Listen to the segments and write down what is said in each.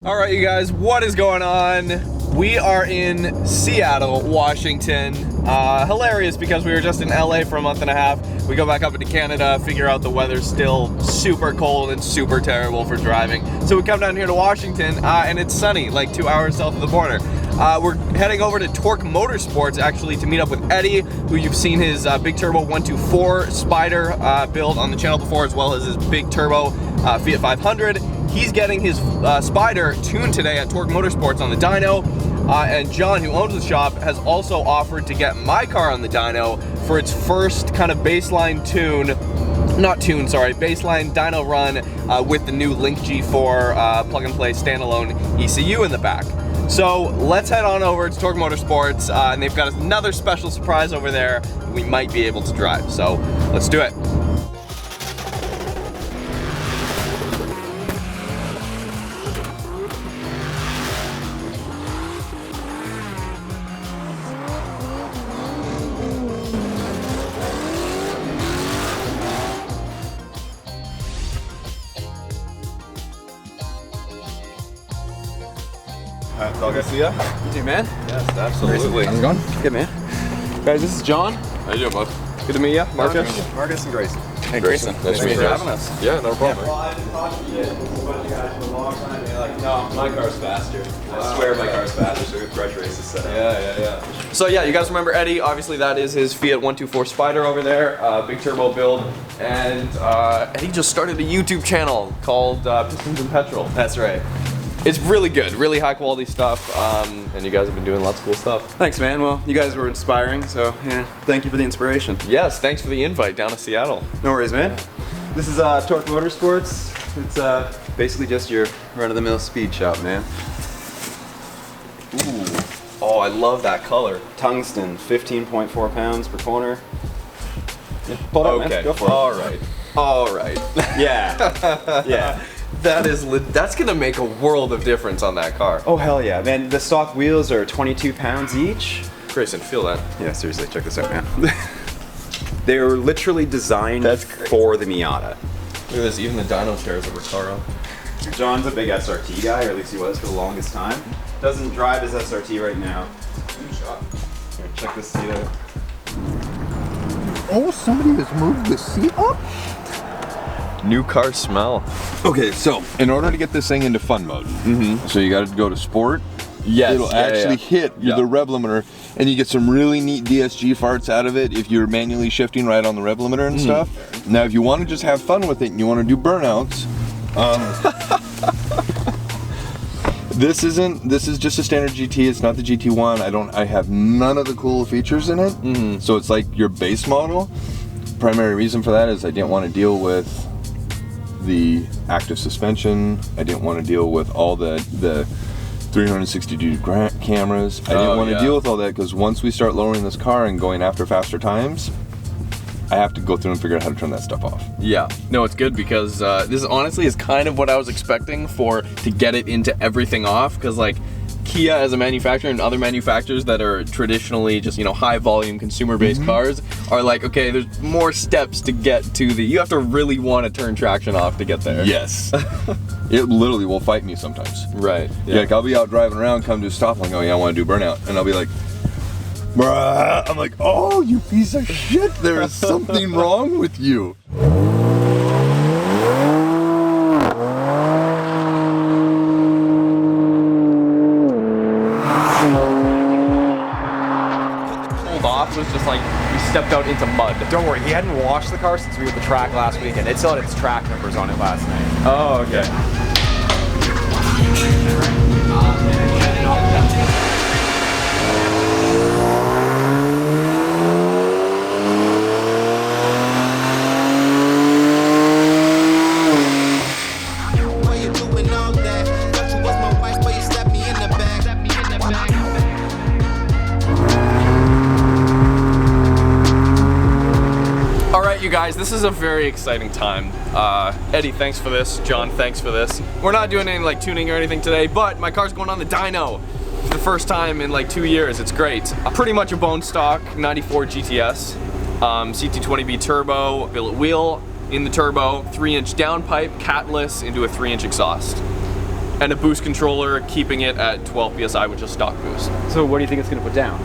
All right, you guys, what is going on? We are in Seattle, Washington. Hilarious because we were just in LA for a month and a half. We go back up into Canada, figure out the weather's still super cold and super terrible for driving. So we come down here to Washington and it's sunny, like 2 hours south of the border. We're heading over to Tork Motorsports actually to meet up with Eddie, who you've seen his big turbo 124 Spider build on the channel before, as well as his big turbo Fiat 500. He's getting his Spider tuned today at Tork Motorsports on the Dyno. And John, who owns the shop, has also offered to get my car on the Dyno for its first kind of baseline baseline dyno run with the new Link G4 plug-and-play standalone ECU in the back. So let's head on over to Tork Motorsports, and they've got another special surprise over there we might be able to drive. So let's do it. Alright, so I'll go see ya. You too, man. Yes, absolutely. How's it going? Good, man. Guys, this is John. How you doing, bud? Good to meet you, Marcus. Marcus and Grayson. Hey, Grayson. Nice to meet you. Having us. Yeah, no problem. Well, I've been talking to you with a bunch of guys for a long time, and they're like, no, my car's faster. I swear my car's faster, so we have grudge races set up. Yeah. So yeah, you guys remember Eddie? Obviously that is his Fiat 124 Spider over there, big turbo build. And Eddie just started a YouTube channel called Pistons and Petrol. That's right. It's really good, really high quality stuff, and you guys have been doing lots of cool stuff. Thanks, man. Well, you guys were inspiring, so yeah, thank you for the inspiration. Yes, thanks for the invite down to Seattle. No worries, man. This is Tork Motorsports. It's basically just your run-of-the-mill speed shop, man. Ooh. Oh, I love that color. Tungsten, 15.4 pounds per corner. Yeah, pull it out, Okay, man. Go for it. All right. Yeah, yeah. That's gonna make a world of difference on that car. Oh, hell yeah, man. The stock wheels are 22 pounds each. Grayson, feel that. Yeah, seriously, check this out, man. They're literally designed for the Miata. Look at this, even the dyno chairs are Recaro. John's a big SRT guy, or at least he was for the longest time. Doesn't drive his SRT right now. Here, check this seat out. Oh, somebody has moved the seat up? New car smell. Okay, so in order to get this thing into fun mode, so you got to go to sport. Yes, it'll actually hit the rev limiter, and you get some really neat DSG farts out of it if you're manually shifting right on the rev limiter and stuff. Now, if you want to just have fun with it and you want to do burnouts, this is just a standard GT. It's not the GT1. I have none of the cool features in it. So it's like your base model. Primary reason for that is I didn't want to deal with the active suspension. I didn't want to deal with all the 360-degree cameras. I didn't want to deal with all that because once we start lowering this car and going after faster times, I have to go through and figure out how to turn that stuff off. Yeah, no, it's good because this honestly is kind of what I was expecting to get it into everything off, because like Kia as a manufacturer and other manufacturers that are traditionally just, you know, high volume consumer based cars are like, okay, there's more steps to get to you have to really want to turn traction off to get there. Yes. It literally will fight me sometimes. Right. Yeah. Like I'll be out driving around, come to a stop, like, oh yeah, I want to do burnout. And I'll be like, bruh. I'm like, oh, you piece of shit, there is something wrong with you. Off was just like we stepped out into mud. Don't worry, he hadn't washed the car since we were at the track last weekend. It still had its track numbers on it last night. Oh, okay. You guys, this is a very exciting time. Eddie, thanks for this. John, thanks for this. We're not doing any like tuning or anything today, but my car's going on the dyno for the first time in like 2 years. It's great. Pretty much a bone stock 94 GTS, CT20B turbo, billet wheel in the turbo, 3-inch downpipe, catless into a 3-inch exhaust. and a boost controller, keeping it at 12 PSI with just stock boost. So what do you think it's gonna put down?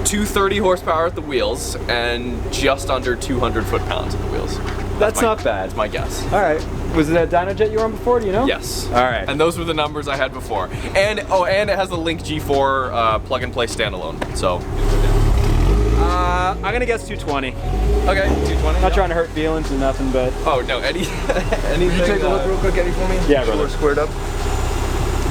230 horsepower at the wheels and just under 200 foot-pounds at the wheels. That's not bad. That's my guess. All right. Was it a Dyno jet you were on before? Do you know? Yes. All right. And those were the numbers I had before. And and it has the Link G4 plug-and-play standalone. So. I'm gonna guess 220. Okay, 220. Not trying to hurt feelings or nothing, but. Oh no, anything. Can you take a look real quick, Eddie, for me? Yeah, Sure, brother. squared up.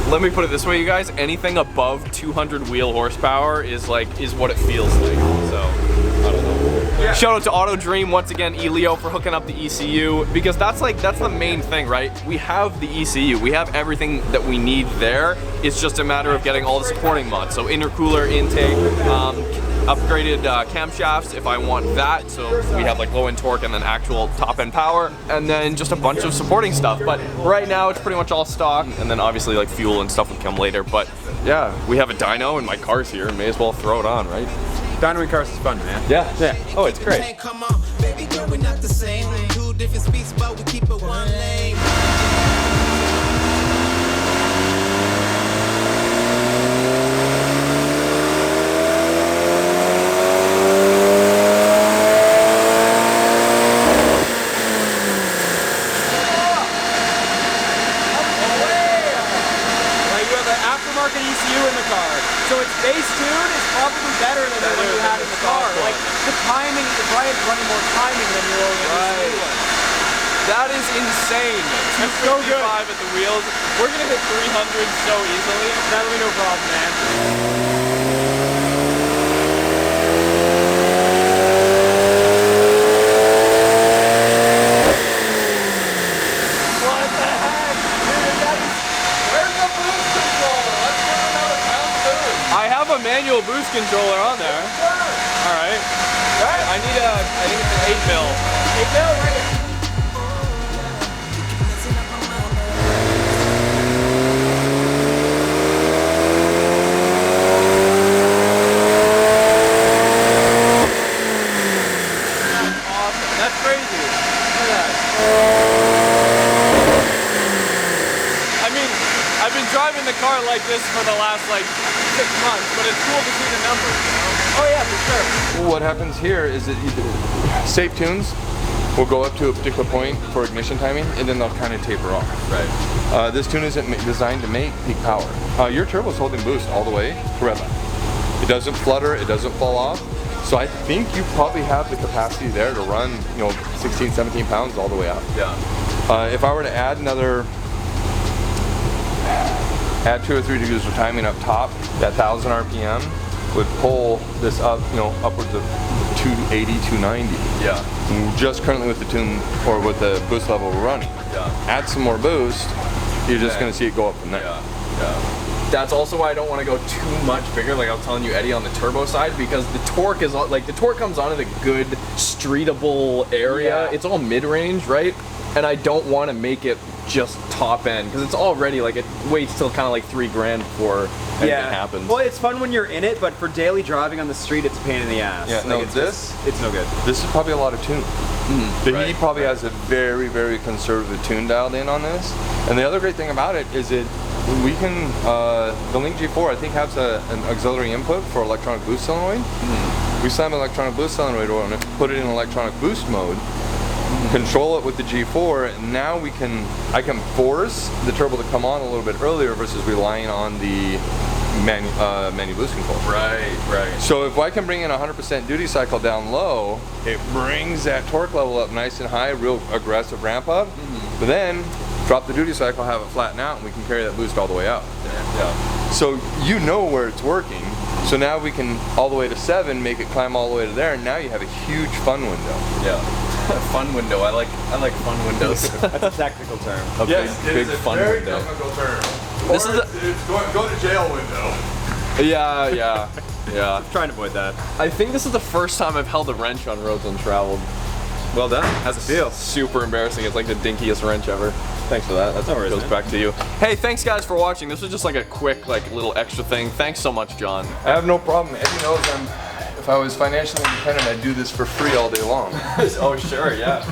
Let me put it this way, you guys. Anything above 200 wheel horsepower is what it feels like. So, I don't know. Yeah. Shout out to Auto Dream once again, Elio, for hooking up the ECU, because that's the main thing, right? We have the ECU, we have everything that we need there. It's just a matter of getting all the supporting mods. So intercooler, intake, upgraded camshafts if I want that. So we have like low end torque and then actual top end power, and then just a bunch of supporting stuff. But right now it's pretty much all stock, and then obviously like fuel and stuff would come later. But yeah, we have a dyno and my car's here, may as well throw it on, right? Dyno and cars is fun, man. Yeah. Yeah. Oh, it's great. Hey, come on, baby girl, we're not the same. Two different speeds, but we keep it one lane. Aftermarket ECU in the car, so its base tune is probably better than the one you had in the car. Like the timing, the Bryant's running more timing than your old ECU was. That is insane. That's so good. 255 at the wheels. We're gonna hit 300 so easily. That'll be no problem, man. What the heck? Dude, that is... Where's the boost controller? Let's give it another pound boost. I have a manual boost controller on there. All right. I need I think it's an 8 mil. 8 mil, right? That's crazy. Look at that. I mean, I've been driving the car like this for the last like 6 months, but it's cool to see the numbers, you know? Oh yeah, for sure. What happens here is that safe tunes will go up to a particular point for ignition timing, and then they'll kind of taper off. Right. This tune isn't designed to make peak power. Your turbo's holding boost all the way to red line. It doesn't flutter, it doesn't fall off. So I think you probably have the capacity there to run, 16, 17 pounds all the way up. Yeah. If I were to add 2 or 3 degrees of timing up top, that 1,000 RPM would pull this up, upwards of 280, 290. Yeah. Just currently with the tune or with the boost level we're running. Yeah. Add some more boost, you're just going to see it go up from there. Yeah. That's also why I don't want to go too much bigger, like I was telling you, Eddie, on the turbo side, because the torque is the torque comes on in a good streetable area. Yeah. It's all mid-range, right? And I don't want to make it just top end, because it's already like it waits till kind of like $3,000 before anything happens. Well, it's fun when you're in it, but for daily driving on the street, it's a pain in the ass. Yeah, no, it's no good. This is probably a lot of tune. Right, He probably has a very, very conservative tune dialed in on this. And the other great thing about it is that we can, the Link G4 I think has an auxiliary input for electronic boost solenoid. We slam an electronic boost solenoid on it, put it in electronic boost mode, control it with the G4, and now I can force the turbo to come on a little bit earlier versus relying on the manual boost control. Right. So if I can bring in 100% duty cycle down low, it brings that torque level up nice and high, real aggressive ramp up, but then drop the duty cycle, have it flatten out, and we can carry that boost all the way out. Yeah. So you know where it's working. So now we can, all the way to 7, make it climb all the way to there, and now you have a huge fun window. Yeah. Fun window. I like fun windows. That's a technical term. A big fun window. term. This is it's go to jail window. Yeah. I'm trying to avoid that. I think this is the first time I've held a wrench on roads untraveled. Well done. How's it feel? Super embarrassing. It's like the dinkiest wrench ever. Thanks for that. That No worries, goes man. back to you. Hey, thanks guys for watching. This was just like a quick, little extra thing. Thanks so much, John. I have no problem. Eddie knows if I was financially independent, I'd do this for free all day long. Oh, sure, yeah.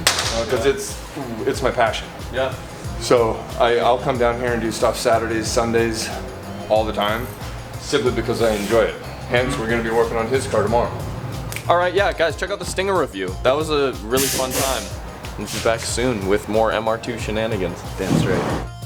Because it's my passion. Yeah. So I'll come down here and do stuff Saturdays, Sundays, all the time, simply because I enjoy it. Hence, we're gonna be working on his car tomorrow. All right, yeah, guys, check out the Stinger review. That was a really fun time. We'll be back soon with more MR2 shenanigans. Damn straight.